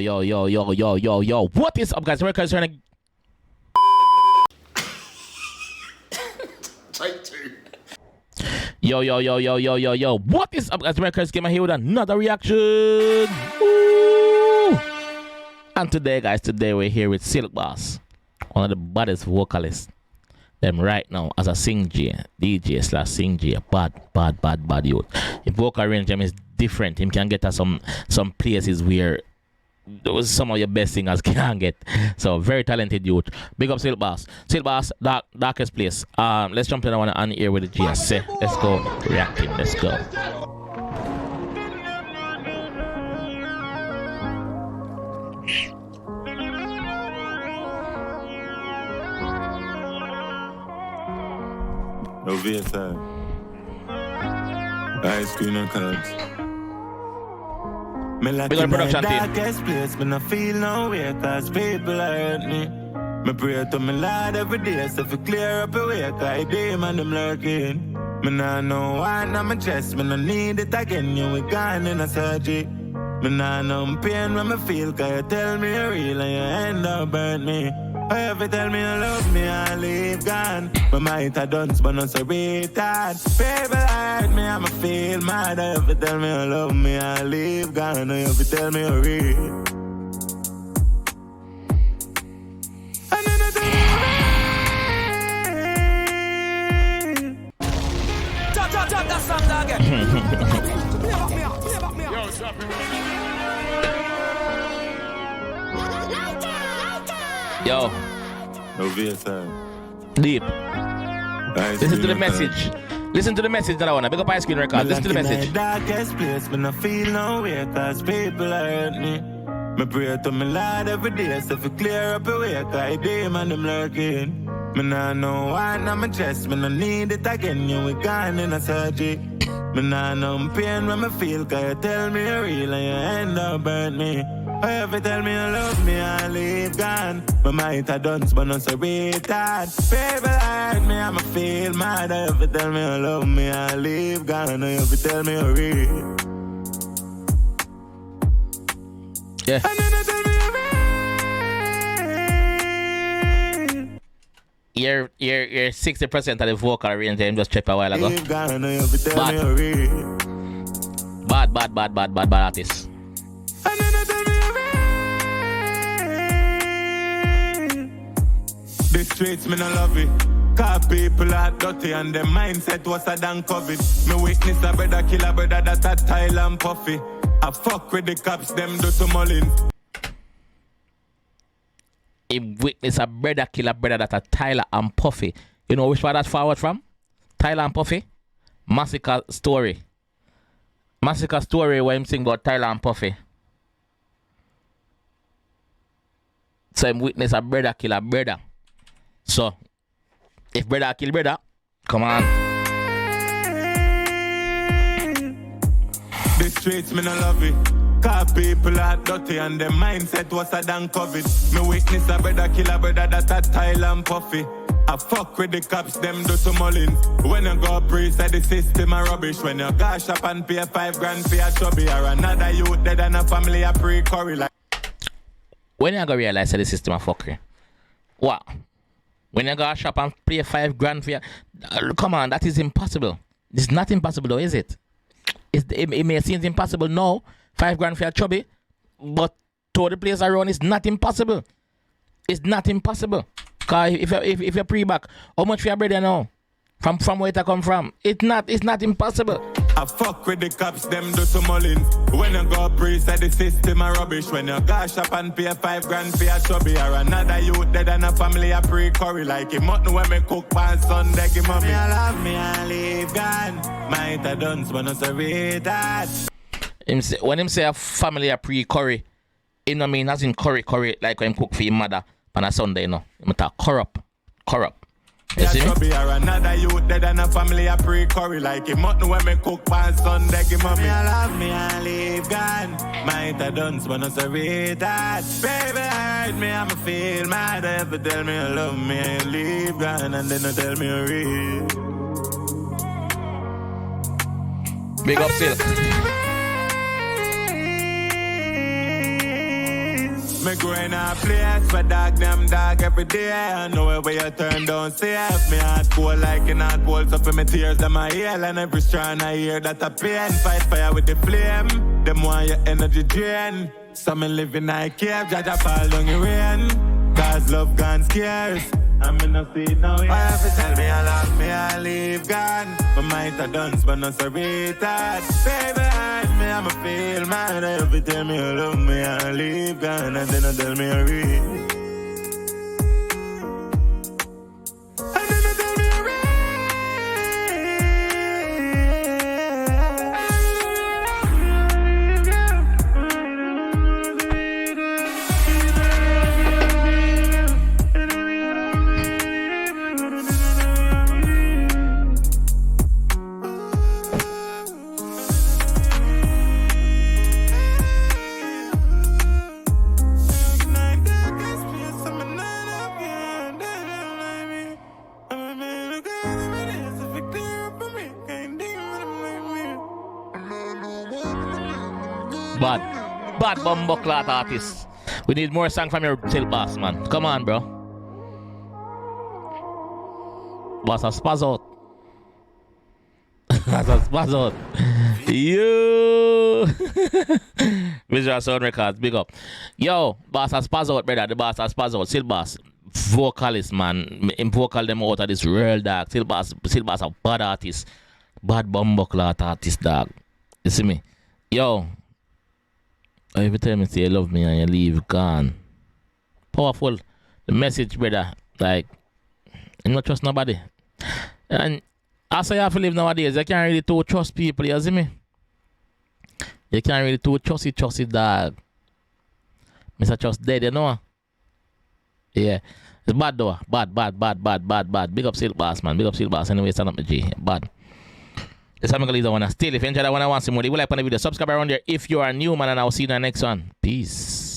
yo. What is up, guys? America's trying to... Yo. What is up, guys? America's Gamer here with another reaction. Woo! And today, guys, we're here with 𝐑𝐂𝐂𝐓𝐈𝐎𝐍, one of the baddest vocalists. Them right now as a DJ/sing J, bad youth. His vocal range them is different. Him can get us some places where those some of your best singers can get. So very talented youth. Big up 𝐑𝐂𝐓𝐈𝐎𝐍. 𝐑𝐂𝐓𝐈𝐎𝐍, darkest place. Let's jump in on the air with the GS. Let's go reacting. Let's go. No VSI. Ice cream and cards. Me like in the darkest place, me not feel no way, cause people hurt me. Me pray to me Lord every day, so if you clear up a way, cause demon them lurking. Me nah know why, now my chest, me no need it again, you we gone in a surgery. Me nah know pain when me feel, cause you tell me you're real and you end up burn me. If you tell me you love me, I leave gone. My might have done, but not so retard. People hurt me, I'ma feel mad. If you tell me you love me, I leave gone. If you tell me you're real. And then I tell you real. Chop that song again. Play back me up. Yo, stop it. Yo. No VSI. Deep. Listen to the message. Listen to the message that I want to big up Ice Cream Records. Listen to the message. In the darkest place, but I feel no way, cause people hurt me. Me pray to me Lord every day, so if you clear up a way, cause demon them lurking. Me nah know why, now my chest, me no need it again, you we gone in a surgery. Me nah know pain when me feel, cause you tell me you're real and you end up burn me. If you tell me you love me, I leave gone. My might have done, but not so retard. People hurt me, I'ma feel mad. If you tell me you love me, I leave gone. If you tell me you're real. Yeah. And then you tell me you're real. You're 60% of the vocal range I just checked a while ago. Leave gone, if you tell me you're real. Bad artist. And then you tell me the streets, me no love it. Cause people are dirty and their mindset was a damn COVID. Me witness a brother kill a brother that a Tyler and Puffy. I fuck with the cops, them do to Mullins. He witness a brother kill a brother that a Tyler and Puffy. You know which part that's forward from? Tyler and Puffy? Massacre Story. Massacre Story where him sing about Tyler and Puffy. So him witness a brother kill a brother. So, if brother kill brother, come on. The streets, me no love it. Cause people are dirty and their mindset was a damn COVID. Me witness a brother kill a brother that a Tyler and Puffy. I fuck with the cops, them do to Mullins. When you go pre say the system a rubbish. When you go shop and pay $5 grand for a chubby. Or another youth dead and a family a pre-curry like. When you go realize that the system a fuckery? What? When you go shop and pay $5 grand for your... come on, that is impossible. It's not impossible though, is it? It may seem impossible now, $5 grand for a chubby, but to the place around, it's not impossible. It's not impossible. Because if you're pre-back, how much for your brother now? From where it come from? It's not impossible. I fuck with the cops, them do to Mullins. When you go pre say the system a rubbish. When you go shop and pay $5 grand for a chubby. Or another youth dead and a family a pre-curry. Like him mutton when me cook pan Sunday, give mommy. Me I love me and leave gone. Might have done, but not so retard. When him say a family a pre-curry, it no mean as in curry, like when him cook for his mother on a Sunday, you know. Him talk corrupt. You see me? Or another youth dead and a family a pre-curry. Like him mutton when me cook pan Sunday, give mommy. Me I love me and leave gone. Might have done, but not so retard. Baby hurt me, I'ma feel mad. If you tell me you love me and leave gone. And then you tell me you're real. Big up 𝐑𝐂𝐓𝐶. Me growing a place where dog them dog every day. I know where you turn down safe. Me heart cold like an hot balls up in my tears. Them I heal and every strand I hear that a pain. Fight fire with the flame. Them want your energy drain. So me live in a cave. Jaja fall down the rain. Cause love gone scarce. I'm in a seat now. I have to tell me I love me, I leave gone. But might have done, but not so retard. Baby, hide me, I'ma feel mad. Every time you love me, I leave gone. And then I tell me I read. Bad bumbleclot artist. We need more song from your chill boss, man. Come on, bro. Boss a spaz out. Boss a spaz out. You. Visual Sound Records, big up. Yo, boss a spaz out, brother. The boss a spaz out. Still boss. Vocalist, man. Him vocal them out of this real dog. Still boss a bad artist. Bad bumbleclot artist, dog. You see me? Yo. Every time you say you love me and you leave, gone. Powerful. The message, brother. Like, you not trust nobody. And also you have to live nowadays, you can't really too trust people, you see me? You can't really too trust it, dog. Mr. Trust dead, you know? Yeah. It's bad though. Bad. Big up Silk Boss, man. Big up Silk Boss. Anyway, stand up my G. Bad. It's time to leave that one. Still, if you enjoyed that one, I want some more. If you like on the video, subscribe around there if you are new, man, and I'll see you in the next one. Peace.